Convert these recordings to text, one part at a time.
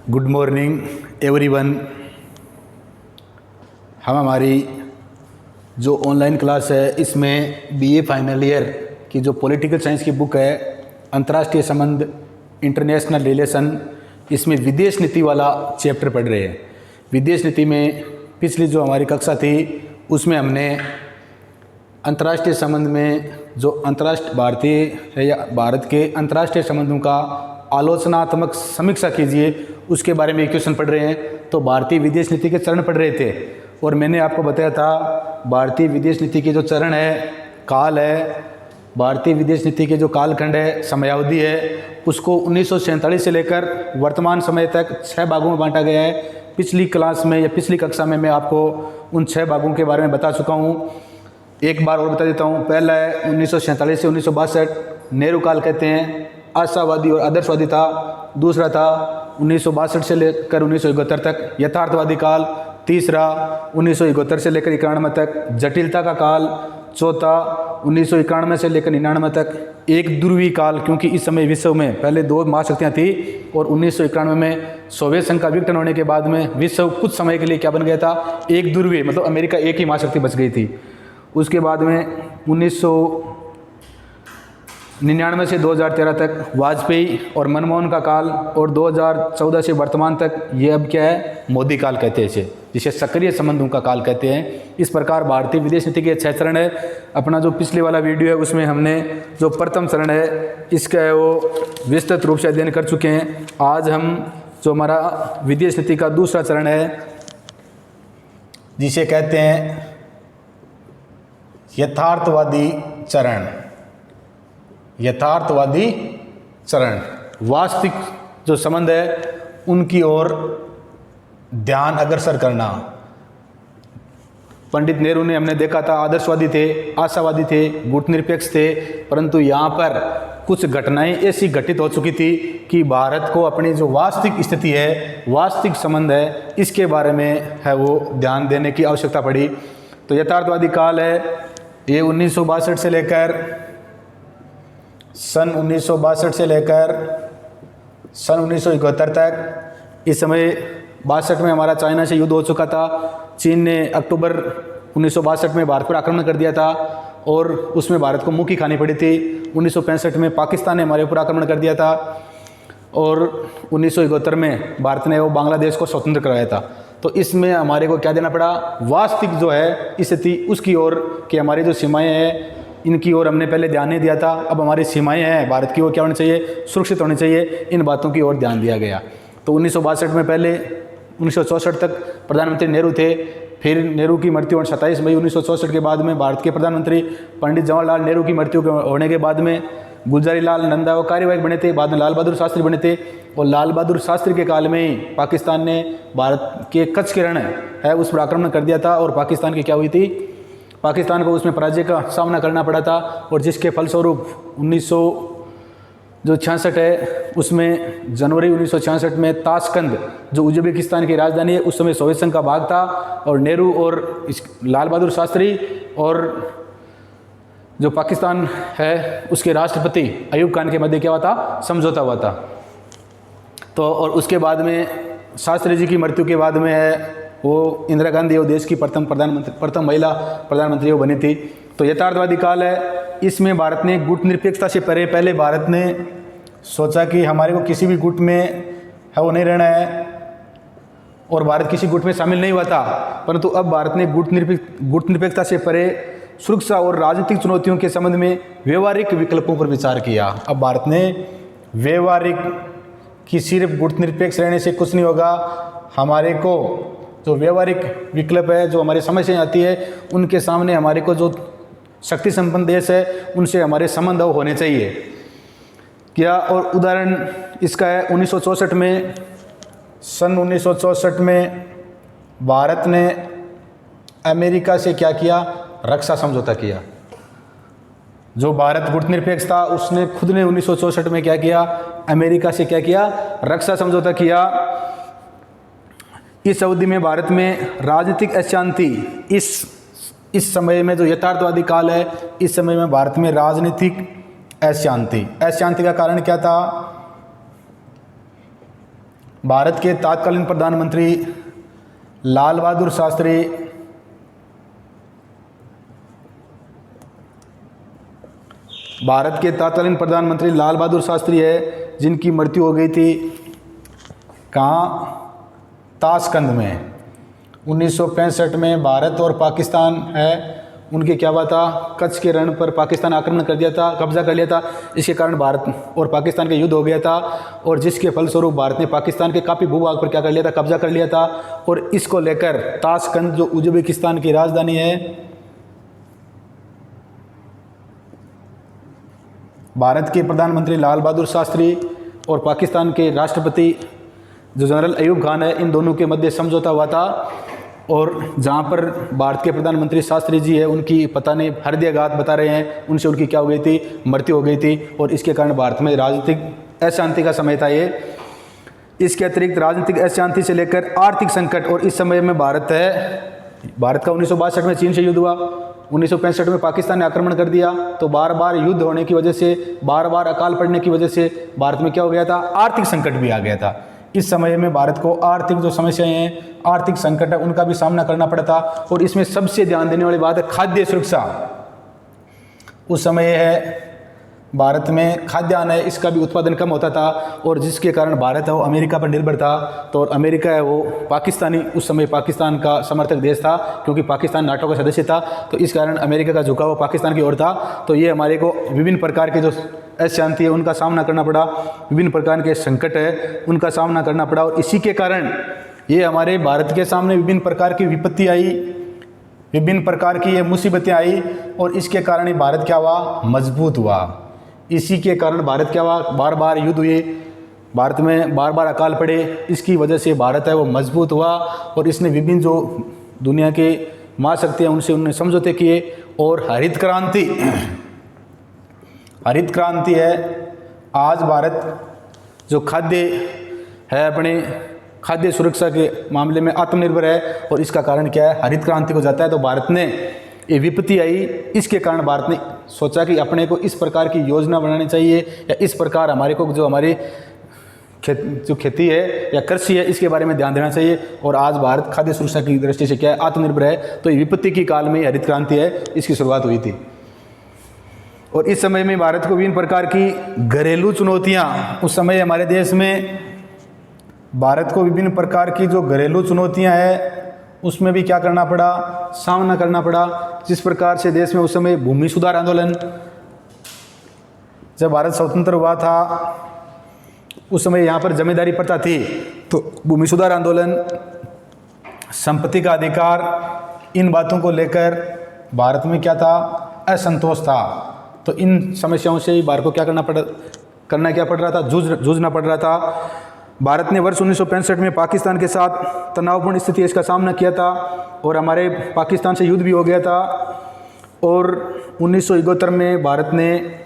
Good morning everyone. हम हमारी जो ऑनलाइन क्लास है इसमें बीए फाइनल ईयर की जो पॉलिटिकल साइंस की बुक है अंतर्राष्ट्रीय संबंध इंटरनेशनल रिलेशन, इसमें विदेश नीति वाला चैप्टर पढ़ रहे हैं। विदेश नीति में पिछली जो हमारी कक्षा थी उसमें हमने अंतर्राष्ट्रीय संबंध में जो अंतर्राष्ट्रीय भारतीय है या भारत के अंतर्राष्ट्रीय संबंधों का आलोचनात्मक समीक्षा कीजिए उसके बारे में क्वेश्चन पढ़ रहे हैं। तो भारतीय विदेश नीति के चरण पढ़ रहे थे और मैंने आपको बताया था भारतीय विदेश नीति के जो चरण है, काल है, भारतीय विदेश नीति के जो कालखंड है, समयावधि है, उसको 1947 से लेकर वर्तमान समय तक 6 भागों में बांटा गया है। पिछली क्लास में या पिछली कक्षा में मैं आपको उन 6 भागों के बारे में बता चुका हूँ। एक बार और बता देता हूँ। पहला है 1947 से 1962, नेहरू काल कहते हैं, आशावादी और आदर्शवादी था। दूसरा था 1962 से लेकर 1971 तक यथार्थवादी काल। तीसरा 1971 से लेकर 91 तक जटिलता का काल। चौथा 1991 से लेकर 99 तक एक ध्रुवीय काल, क्योंकि इस समय विश्व में पहले 2 महाशक्तियाँ थी और 1991 में सोवियत संघ का विघटन होने के बाद में विश्व कुछ समय के लिए क्या बन गया था, एक ध्रुवीय, मतलब अमेरिका एक ही महाशक्ति बच गई थी। उसके बाद में 1999 से 2013 तक वाजपेयी और मनमोहन का काल, और 2014 से वर्तमान तक ये अब क्या है, मोदी काल कहते हैं इसे, जिसे सक्रिय संबंधों का काल कहते हैं। इस प्रकार भारतीय विदेश नीति के 6 चरण है। अपना जो पिछले वाला वीडियो है उसमें हमने जो प्रथम चरण है इसका है वो विस्तृत रूप से अध्ययन कर चुके हैं। आज हम जो हमारा विदेश नीति का दूसरा चरण है जिसे कहते हैं यथार्थवादी चरण। यथार्थवादी चरण वास्तविक जो संबंध है उनकी ओर ध्यान अग्रसर करना। पंडित नेहरू ने हमने देखा था आदर्शवादी थे, आशावादी थे, गुटनिरपेक्ष थे, परंतु यहाँ पर कुछ घटनाएं ऐसी घटित हो चुकी थी कि भारत को अपनी जो वास्तविक स्थिति है, वास्तविक संबंध है, इसके बारे में है वो ध्यान देने की आवश्यकता पड़ी। तो यथार्थवादी काल है ये 1962 से लेकर सन 1971 तक। इस समय 62 में हमारा चाइना से युद्ध हो चुका था। चीन ने अक्टूबर 1962 में भारत पर आक्रमण कर दिया था और उसमें भारत को मुँह की खानी पड़ी थी। 1965 में पाकिस्तान ने हमारे ऊपर आक्रमण कर दिया था और 1971 में भारत ने वो बांग्लादेश को स्वतंत्र कराया था। तो इसमें हमारे को क्या देना पड़ा, वास्तविक जो है स्थिति उसकी ओर कि हमारी जो सीमाएं हैं इनकी ओर हमने पहले ध्यान नहीं दिया था। अब हमारी सीमाएं हैं भारत की ओर क्या होनी चाहिए, सुरक्षित होनी चाहिए, इन बातों की ओर ध्यान दिया गया। तो 1962 में पहले 1964 तक प्रधानमंत्री नेहरू थे। फिर नेहरू की मृत्यु और 27 मई 1964 के बाद में भारत के प्रधानमंत्री पंडित जवाहरलाल नेहरू की मृत्यु होने के बाद में गुलजारीलाल नंदा वो कार्यवाहक बने थे। बाद में लाल बहादुर शास्त्री बने थे और लाल बहादुर शास्त्री के काल में ही पाकिस्तान ने भारत के कच्छ के रण है उस पर आक्रमण कर दिया था और पाकिस्तान की क्या हुई थी, पाकिस्तान को उसमें पराजय का सामना करना पड़ा था। और जिसके फलस्वरूप 1966 है उसमें जनवरी 1966 में ताशकंद जो उज्बेकिस्तान की राजधानी है उस समय सोवियत संघ का भाग था और नेहरू और लाल बहादुर शास्त्री और जो पाकिस्तान है उसके राष्ट्रपति अयूब खान के मध्य क्या हुआ था, समझौता हुआ था। तो और उसके बाद में शास्त्री जी की मृत्यु के बाद में है वो इंदिरा गांधी वो देश की प्रथम महिला प्रधानमंत्री वो बनी थी। तो यथार्थवादी काल है। इसमें भारत ने गुटनिरपेक्षता से पहले भारत ने सोचा कि हमारे को किसी भी गुट में है वो नहीं रहना है और भारत किसी गुट में शामिल नहीं हुआ था, परंतु अब भारत ने गुटनिरपेक्षता से परे सुरक्षा और राजनीतिक चुनौतियों के संबंध में व्यवहारिक विकल्पों पर विचार किया। अब भारत ने व्यवहारिक कि सिर्फ गुटनिरपेक्ष रहने से कुछ नहीं होगा, हमारे को जो व्यवहारिक विकल्प है, जो हमारी समस्याएं आती है उनके सामने हमारे को जो शक्ति संपन्न देश है उनसे हमारे संबंध होने चाहिए क्या। और उदाहरण इसका है 1964 में, सन 1964 में भारत ने अमेरिका से क्या किया, रक्षा समझौता किया। जो भारत गुटनिरपेक्ष था उसने खुद ने 1964 में क्या किया, अमेरिका से क्या किया, रक्षा समझौता किया। इस अवधि में भारत में राजनीतिक अशांति, इस समय में जो यथार्थवादी काल है इस समय में भारत में राजनीतिक अशांति का कारण क्या था, भारत के तत्कालीन प्रधानमंत्री लाल बहादुर शास्त्री भारत के तत्कालीन प्रधानमंत्री लाल बहादुर शास्त्री है, जिनकी मृत्यु हो गई थी कहाँ? ताशकंद में। 1965 में भारत और पाकिस्तान है, उनके क्या हुआ था? कच्छ के रण पर पाकिस्तान आक्रमण कर दिया था, कब्जा कर लिया था। इसके कारण भारत और पाकिस्तान का युद्ध हो गया था, और जिसके फलस्वरूप भारत ने पाकिस्तान के काफ़ी भूभाग पर क्या कर लिया था? कब्जा कर लिया था। और इसको लेकर ताशकंद जो उज्बेकिस्तान की राजधानी है, भारत के प्रधानमंत्री लाल बहादुर शास्त्री और पाकिस्तान के राष्ट्रपति जो जनरल अयूब खान है, इन दोनों के मध्य समझौता हुआ था। और जहाँ पर भारत के प्रधानमंत्री शास्त्री जी है, उनकी पता नहीं हृदयाघात बता रहे हैं, उनसे उनकी क्या हो गई थी? मृत्यु हो गई थी। और इसके कारण भारत में राजनीतिक अशांति का समय था ये। इसके अतिरिक्त राजनीतिक अशांति से लेकर आर्थिक संकट, और इस समय में भारत का 1962 में चीन से युद्ध हुआ, 1965 में पाकिस्तान ने आक्रमण कर दिया। तो बार बार युद्ध होने की वजह से, बार बार अकाल पड़ने की वजह से भारत में क्या हो गया था? आर्थिक संकट भी आ गया था। इस समय में भारत को आर्थिक जो समस्याएं हैं, आर्थिक संकट है, उनका भी सामना करना पड़ता। और इसमें सबसे ध्यान देने वाली बात है खाद्य सुरक्षा। उस समय है भारत में खाद्यान्न है, इसका भी उत्पादन कम होता था, और जिसके कारण भारत है वो अमेरिका पर निर्भर था। तो और अमेरिका है वो उस समय पाकिस्तान का समर्थक देश था, क्योंकि पाकिस्तान नाटो का सदस्य था। तो इस कारण अमेरिका का झुकाव पाकिस्तान की ओर था। तो ये हमारे को विभिन्न प्रकार के जो अशांति है उनका सामना करना पड़ा, विभिन्न प्रकार के संकट है उनका सामना करना पड़ा। और इसी के कारण ये हमारे भारत के सामने विभिन्न प्रकार की विपत्ति आई, विभिन्न प्रकार की ये मुसीबतें आई, और इसके कारण ही भारत क्या हुआ? मजबूत हुआ। इसी के कारण भारत क्या हुआ? बार बार युद्ध हुए, भारत में बार बार अकाल पड़े, इसकी वजह से भारत है वो मजबूत हुआ। और इसने विभिन्न जो दुनिया के महाशक्ति हैं उनसे उन्होंने समझौते किए। और हरित क्रांति है, आज भारत जो खाद्य है, अपने खाद्य सुरक्षा के मामले में आत्मनिर्भर है। और इसका कारण क्या है? हरित क्रांति को जाता है। तो भारत ने ये विपत्ति आई, इसके कारण भारत ने सोचा कि अपने को इस प्रकार की योजना बनानी चाहिए, या इस प्रकार हमारे को जो हमारी खेती है या कृषि है, इसके बारे में ध्यान देना चाहिए। और आज भारत खाद्य सुरक्षा की दृष्टि से क्या है? आत्मनिर्भर है। तो ये विपत्ति की काल में हरित क्रांति है, इसकी शुरुआत हुई थी। और इस समय में भारत को विभिन्न प्रकार की घरेलू चुनौतियाँ, उस समय हमारे देश में भारत को विभिन्न प्रकार की जो घरेलू चुनौतियाँ हैं उसमें भी क्या करना पड़ा? सामना करना पड़ा। जिस प्रकार से देश में उस समय भूमि सुधार आंदोलन, जब भारत स्वतंत्र हुआ था उस समय यहाँ पर जमींदारी प्रथा थी। तो भूमि सुधार आंदोलन, संपत्ति का अधिकार, इन बातों को लेकर भारत में क्या था? असंतोष था। तो इन समस्याओं से ही भारत को क्या करना क्या पड़ रहा था? जूझना पड़ रहा था। भारत ने वर्ष 1965 में पाकिस्तान के साथ तनावपूर्ण स्थिति इसका सामना किया था, और हमारे पाकिस्तान से युद्ध भी हो गया था। और 1971 में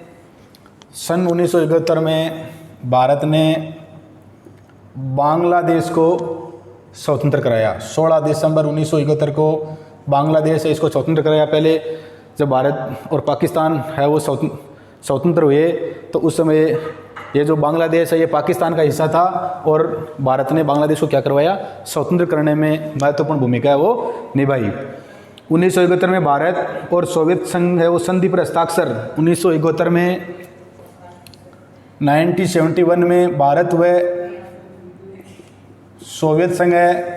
सन 1971 में भारत ने बांग्लादेश को स्वतंत्र कराया। 16 दिसंबर 1971 को बांग्लादेश है इसको स्वतंत्र कराया। पहले जब भारत और पाकिस्तान है वो स्वतंत्र हुए, तो उस समय ये जो बांग्लादेश है ये पाकिस्तान का हिस्सा था, और भारत ने बांग्लादेश को क्या करवाया? स्वतंत्र करने में महत्वपूर्ण भूमिका है वो निभाई। 1971 में भारत और सोवियत संघ है वो संधि पर हस्ताक्षर। 1971 में 1971 में भारत व सोवियत संघ है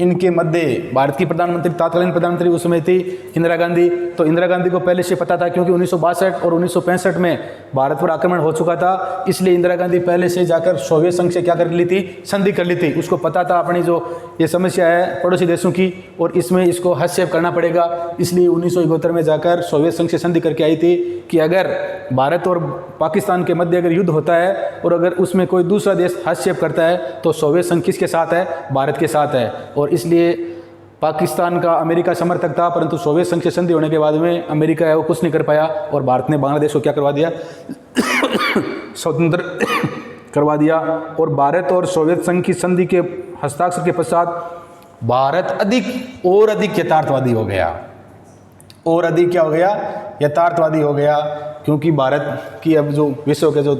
इनके मध्य भारत की तत्कालीन प्रधानमंत्री उस समय थी इंदिरा गांधी। तो इंदिरा गांधी को पहले से पता था, क्योंकि 1962 और 1965 में भारत पर आक्रमण हो चुका था, इसलिए इंदिरा गांधी पहले से जाकर सोवियत संघ से क्या कर ली थी? संधि कर ली थी। उसको पता था अपनी जो ये समस्या है पड़ोसी देशों की, और इसमें इसको हस्तक्षेप करना पड़ेगा। इसलिए 1971 में जाकर सोवियत संघ से संधि करके आई थी कि अगर भारत और पाकिस्तान के मध्य अगर युद्ध होता है और अगर उसमें कोई दूसरा देश हस्तक्षेप करता है तो सोवियत संघ किसके साथ है? भारत के साथ है। और इसलिए पाकिस्तान का अमेरिका समर्थक था, परंतु सोवियत संघ से संधि होने के बाद में अमेरिका है वो कुछ नहीं कर पाया, और भारत ने बांग्लादेश को क्या करवा दिया? स्वतंत्र करवा दिया। और भारत और सोवियत संघ की संधि के हस्ताक्षर के पश्चात भारत अधिक यथार्थवादी हो गया। और अधिक क्या हो गया? यथार्थवादी हो गया, क्योंकि भारत की अब जो विश्व के जो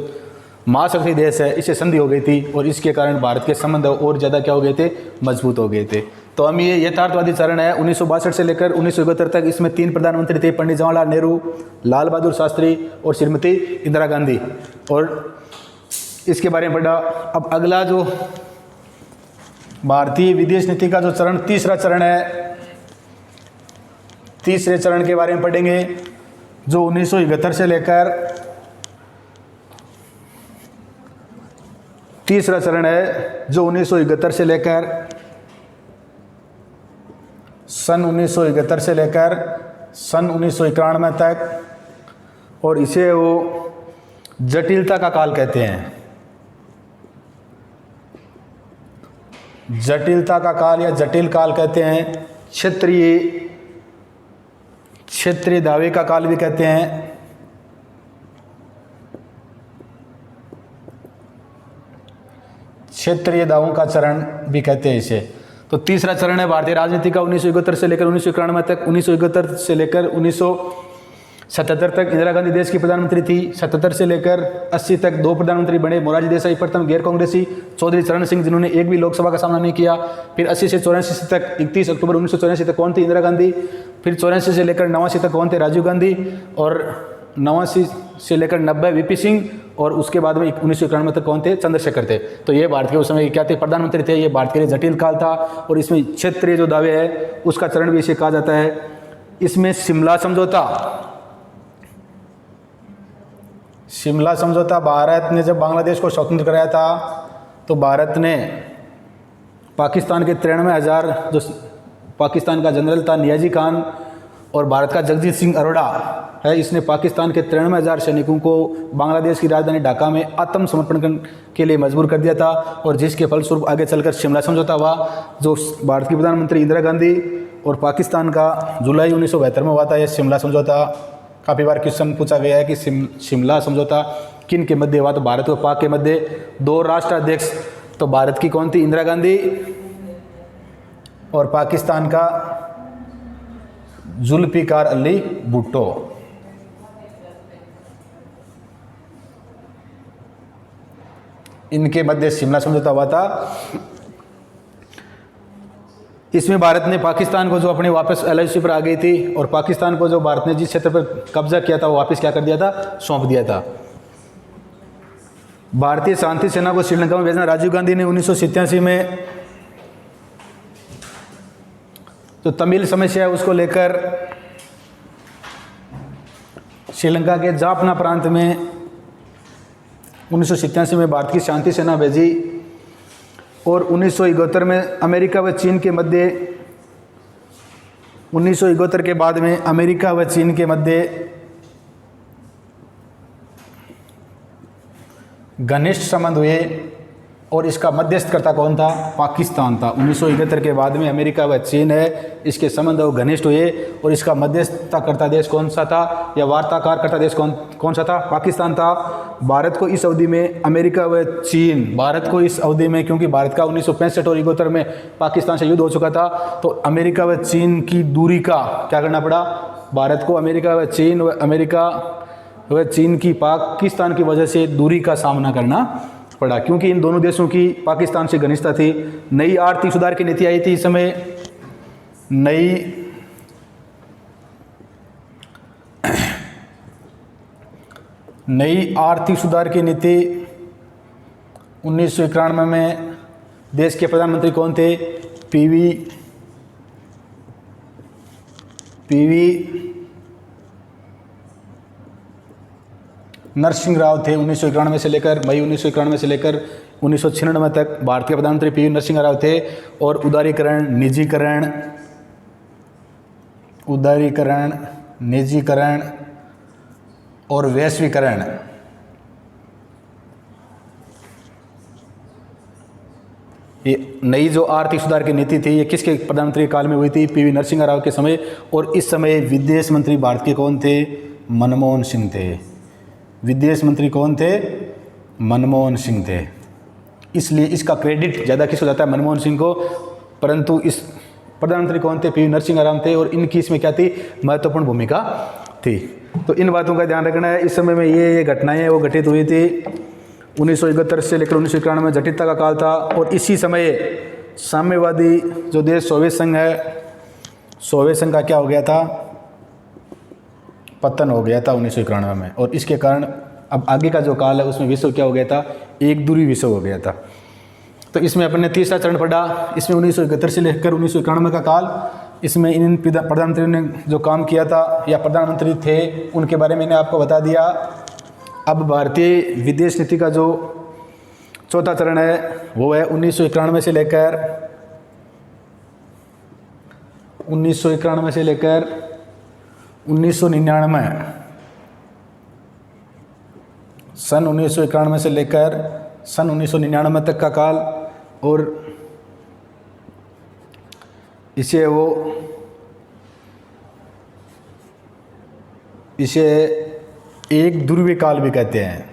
महाशक्ति देश है, इससे संधि हो गई थी और इसके कारण भारत के संबंध और ज़्यादा क्या हो गए थे, मजबूत हो गए थे। तो हम ये यथार्थवादी चरण है 1962 से लेकर 1971 तक। इसमें 3 प्रधानमंत्री थे, पंडित जवाहरलाल नेहरू, लाल बहादुर शास्त्री और श्रीमती इंदिरा गांधी, और इसके बारे में पढ़ा। अब अगला जो भारतीय विदेश नीति का जो चरण, तीसरा चरण है, तीसरे चरण के बारे में पढ़ेंगे जो 1971 से लेकर, तीसरा चरण है जो 1971 से लेकर सन 1971 से लेकर सन 1991 तक, और इसे वो जटिलता का काल कहते हैं। जटिलता का काल या जटिल काल कहते हैं। क्षेत्रीय दावे का काल भी कहते हैं। क्षेत्रीय दावों का चरण भी कहते हैं इसे। तो तीसरा चरण है भारतीय राजनीति का 1971 से लेकर 1991 तक। 1971 से लेकर 1977 तक इंदिरा गांधी देश की प्रधानमंत्री थी। 77 से लेकर 80 तक 2 प्रधानमंत्री बने, मोरारजी देसाई प्रथम गैर कांग्रेसी, चौधरी चरण सिंह जिन्होंने एक भी लोकसभा का सामना नहीं किया। फिर 80 से 84 तक 31 अक्टूबर 1984 तक कौन थी, इंदिरा गांधी। फिर 84 से लेकर 89 तक कौन थे, राजीव गांधी। और 89 से लेकर 90 वीपी सिंह, और उसके बाद में 1991 तक कौन थे, चंद्रशेखर थे। तो ये भारत के उस समय क्या थे, प्रधानमंत्री थे। ये भारत के लिए जटिल काल था, और इसमें क्षेत्रीय जो दावे है उसका चरण भी इसे कहा जाता है। इसमें शिमला समझौता, भारत ने जब बांग्लादेश को स्वतंत्र कराया था तो भारत ने पाकिस्तान के 93,000, जो पाकिस्तान का जनरल था नियाजी खान, और भारत का जगजीत सिंह अरोड़ा है, इसने पाकिस्तान के 93,000 सैनिकों को बांग्लादेश की राजधानी ढाका में आत्मसमर्पण के लिए मजबूर कर दिया था, और जिसके फलस्वरूप आगे चलकर शिमला समझौता हुआ, जो भारत की प्रधानमंत्री इंदिरा गांधी और पाकिस्तान का जुलाई 1972 में हुआ था। यह शिमला समझौता काफ़ी बार क्वेश्चन पूछा गया है कि शिमला समझौता किन के मध्य हुआ, तो भारत और पाक के मध्य। 2 राष्ट्राध्यक्ष, तो भारत की कौन थी, इंदिरा गांधी, और पाकिस्तान का जुल्फिकार अली भुट्टो। इनके मध्य शिमला समझौता हुआ था। इसमें भारत ने पाकिस्तान को जो अपने वापस एलआईसी पर आ गई थी, और पाकिस्तान को जो भारत ने जिस क्षेत्र पर कब्जा किया था वो वापस क्या कर दिया था, सौंप दिया था। भारतीय शांति सेना को श्रीलंका में भेजना, राजीव गांधी ने 1987 में जो तमिल समस्या है उसको लेकर श्रीलंका के जाफना प्रांत में 1987 में भारत की शांति सेना भेजी, और 1971 में अमेरिका व चीन के मध्य, 1971 के बाद में अमेरिका व चीन के मध्य घनिष्ठ संबंध हुए, और इसका मध्यस्थकर्ता कौन था, पाकिस्तान था। 1971 के बाद में अमेरिका व चीन है, इसके संबंध घनिष्ठ हुए, और इसका मध्यस्थता देश कौन सा था, या वार्ताकार करता देश कौन सा था, पाकिस्तान था। भारत को इस अवधि में अमेरिका व चीन, भारत को इस अवधि में, क्योंकि भारत का 1965 और 71 में पाकिस्तान से युद्ध हो चुका था, तो अमेरिका व चीन की दूरी का क्या करना पड़ा, भारत को अमेरिका व चीन की पाकिस्तान की वजह से दूरी का सामना करना पड़ा, क्योंकि इन दोनों देशों की पाकिस्तान से घनिष्ठता थी। नई आर्थिक सुधार की नीति आई थी इस समय, नई आर्थिक सुधार की नीति 1991 में देश के प्रधानमंत्री कौन थे, पीवी नरसिंह राव थे। 1991 से लेकर मई 1991 से लेकर 1996 तक भारतीय प्रधानमंत्री पीवी नरसिंह राव थे। और उदारीकरण, निजीकरण और वैश्वीकरण, ये नई जो आर्थिक सुधार की नीति थी, ये किसके प्रधानमंत्री काल में हुई थी, पीवी नरसिंह राव के समय। और इस समय विदेश मंत्री भारत के कौन थे, मनमोहन सिंह थे। विदेश मंत्री कौन थे, मनमोहन सिंह थे। इसलिए इसका क्रेडिट ज़्यादा किसको जाता है, मनमोहन सिंह को, परंतु इस प्रधानमंत्री कौन थे, पीवी नरसिंह राव थे, और इनकी इसमें क्या थी, महत्वपूर्ण भूमिका थी। तो इन बातों का ध्यान रखना है। इस समय में ये घटनाएं वो घटित हुई थी। 1971 से लेकर 1991 में जटिलता का काल था। और इसी समय साम्यवादी जो देश सोवियत संघ है, सोवियत संघ का क्या हो गया था, पतन हो गया था 1991 में। और इसके कारण अब आगे का जो काल है उसमें विश्व क्या हो गया था, एक ध्रुवी विश्व हो गया था। तो इसमें अपने तीसरा चरण पढ़ा। इसमें 1971 से लेकर 1991 का काल, इसमें इन प्रधानमंत्री ने जो काम किया था या प्रधानमंत्री थे उनके बारे में मैंने आपको बता दिया। अब भारतीय विदेश नीति का जो चौथा चरण है वो है 1991 से लेकर 1999 सन 1991 से लेकर सन 1999 तक का काल। और इसे एक ध्रुवीय काल भी कहते हैं,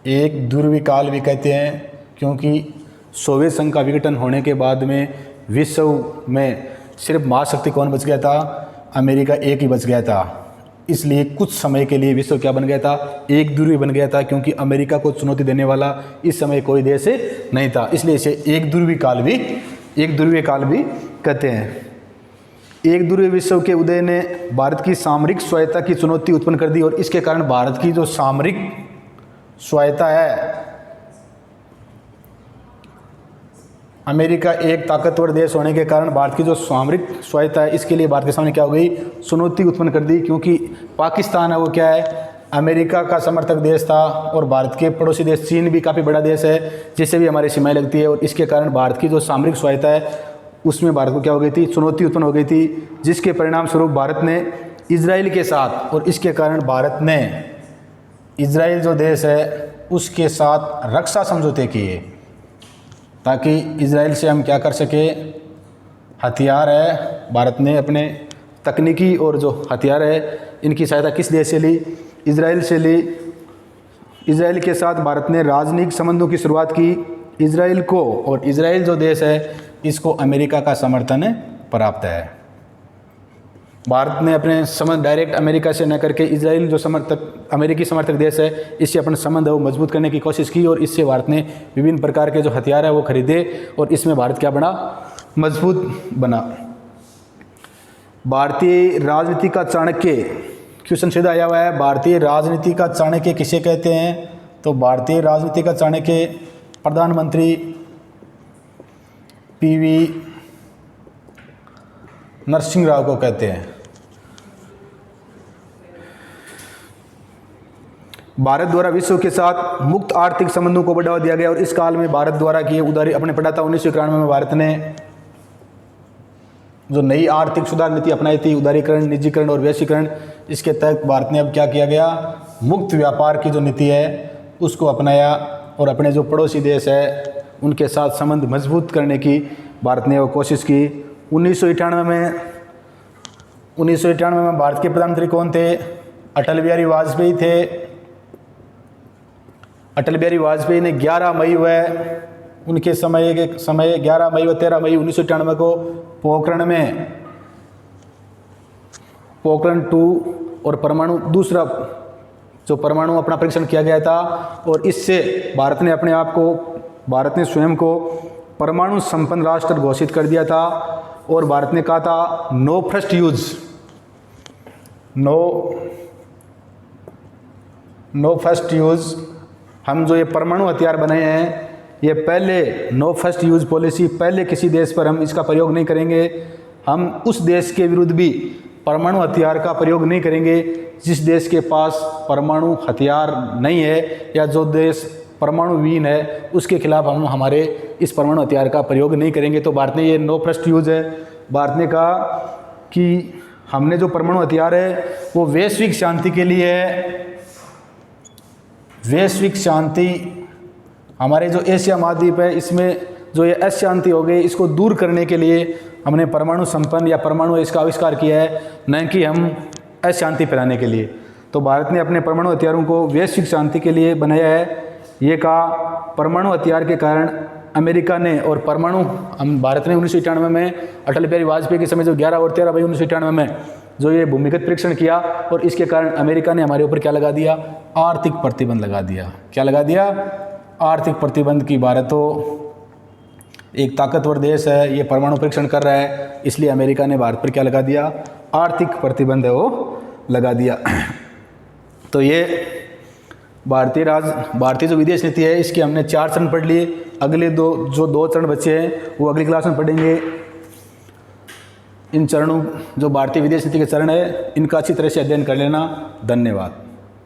एक ध्रुवीय काल भी कहते हैं, क्योंकि सोवियत संघ का विघटन होने के बाद में विश्व में सिर्फ महाशक्ति कौन बच गया था, अमेरिका एक ही बच गया था। इसलिए कुछ समय के लिए विश्व क्या बन गया था, एक ध्रुवीय बन गया था, क्योंकि अमेरिका को चुनौती देने वाला इस समय कोई देश नहीं था। इसलिए इसे एक ध्रुवीय काल भी कहते हैं। एक ध्रुवीय विश्व के उदय ने भारत की सामरिक स्वायत्तता की चुनौती उत्पन्न कर दी। और इसके कारण भारत की जो सामरिक स्वायत्तता है, अमेरिका एक ताकतवर देश होने के कारण भारत की जो सामरिक स्वायत्तता है, इसके लिए भारत के सामने क्या हो गई, चुनौती उत्पन्न कर दी। क्योंकि पाकिस्तान है वो क्या है, अमेरिका का समर्थक देश था। और भारत के पड़ोसी देश चीन भी काफ़ी बड़ा देश है, जिससे भी हमारी सीमाएं लगती है। और इसके कारण भारत की जो सामरिक स्वायत्तता है उसमें भारत को क्या हो गई थी, चुनौती उत्पन्न हो गई थी, जिसके परिणाम स्वरूप भारत ने इजराइल के साथ, और इसके कारण भारत ने इजराइल जो देश है उसके साथ रक्षा समझौते किए, ताकि इजराइल से हम क्या कर सके, हथियार है, भारत ने अपने तकनीकी और जो हथियार है इनकी सहायता किस देश से ली, इजराइल से ली। इजराइल के साथ भारत ने राजनीतिक संबंधों की शुरुआत की इजराइल को, और इजराइल जो देश है इसको अमेरिका का समर्थन प्राप्त है। भारत ने अपने संबंध डायरेक्ट अमेरिका से न करके इजराइल जो अमेरिकी समर्थक देश है इससे अपने संबंध है वो मजबूत करने की कोशिश की। और इससे भारत ने विभिन्न प्रकार के जो हथियार है वो खरीदे, और इसमें भारत क्या बना, मजबूत बना। भारतीय राजनीति का चाणक्य, क्वेश्चन सीधा आया हुआ है, भारतीय राजनीति का चाणक्य किसे कहते हैं? तो भारतीय राजनीति का चाणक्य प्रधानमंत्री पीवी नरसिंह राव को कहते हैं। भारत द्वारा विश्व के साथ मुक्त आर्थिक संबंधों को बढ़ावा दिया गया। और इस काल में भारत द्वारा किए उदारी, अपने पढ़ा था 1991 में भारत ने जो नई आर्थिक सुधार नीति अपनाई थी, उदारीकरण, निजीकरण और वैश्वीकरण, इसके तहत भारत ने अब क्या किया गया, मुक्त व्यापार की जो नीति है उसको अपनाया। और अपने जो पड़ोसी देश है उनके साथ संबंध मजबूत करने की भारत ने वो कोशिश की। 1998 में भारत के प्रधानमंत्री कौन थे? अटल बिहारी वाजपेयी थे। अटल बिहारी वाजपेयी ने 11 मई व उनके समय 11 मई व 13 मई 1998 को पोखरण 2 और परमाणु दूसरा जो परमाणु अपना परीक्षण किया गया था। और इससे भारत ने स्वयं को परमाणु संपन्न राष्ट्र घोषित कर दिया था। और भारत ने कहा था नो फर्स्ट यूज, हम जो ये परमाणु हथियार बनाए हैं ये पहले नो फर्स्ट यूज पॉलिसी, पहले किसी देश पर हम इसका प्रयोग नहीं करेंगे। हम उस देश के विरुद्ध भी परमाणु हथियार का प्रयोग नहीं करेंगे जिस देश के पास परमाणु हथियार नहीं है, या जो देश परमाणु विहीन है उसके खिलाफ हम हमारे इस परमाणु हथियार का प्रयोग नहीं करेंगे। तो भारत ने ये नो फर्स्ट यूज है। भारत ने कहा कि हमने जो परमाणु हथियार है वो वैश्विक शांति के लिए है। वैश्विक शांति, हमारे जो एशिया महाद्वीप है इसमें जो ये अशांति हो गई इसको दूर करने के लिए हमने परमाणु संपन्न या परमाणु इसका आविष्कार किया है, न कि हम अशांति फैलाने के लिए। तो भारत ने अपने परमाणु हथियारों को वैश्विक शांति के लिए बनाया है। ये कहा परमाणु हथियार के कारण अमेरिका ने और भारत ने 1991 में अटल बिहारी वाजपेयी के समय जो 11 और 13 मई 1991 में जो ये भूमिगत परीक्षण किया और इसके कारण अमेरिका ने हमारे ऊपर क्या लगा दिया, आर्थिक प्रतिबंध लगा दिया। क्या लगा दिया, आर्थिक प्रतिबंध की बात। तो एक ताकतवर देश है, ये परमाणु परीक्षण कर रहा है, इसलिए अमेरिका ने भारत पर क्या लगा दिया, आर्थिक प्रतिबंध है वो लगा दिया। तो ये भारतीय जो विदेश नीति है इसके हमने 4 चरण पढ़ लिए। अगले दो चरण बचे हैं वो अगली क्लास में पढ़ेंगे। इन चरणों जो भारतीय विदेश नीति के चरण है इनका अच्छी तरह से अध्ययन कर लेना। धन्यवाद।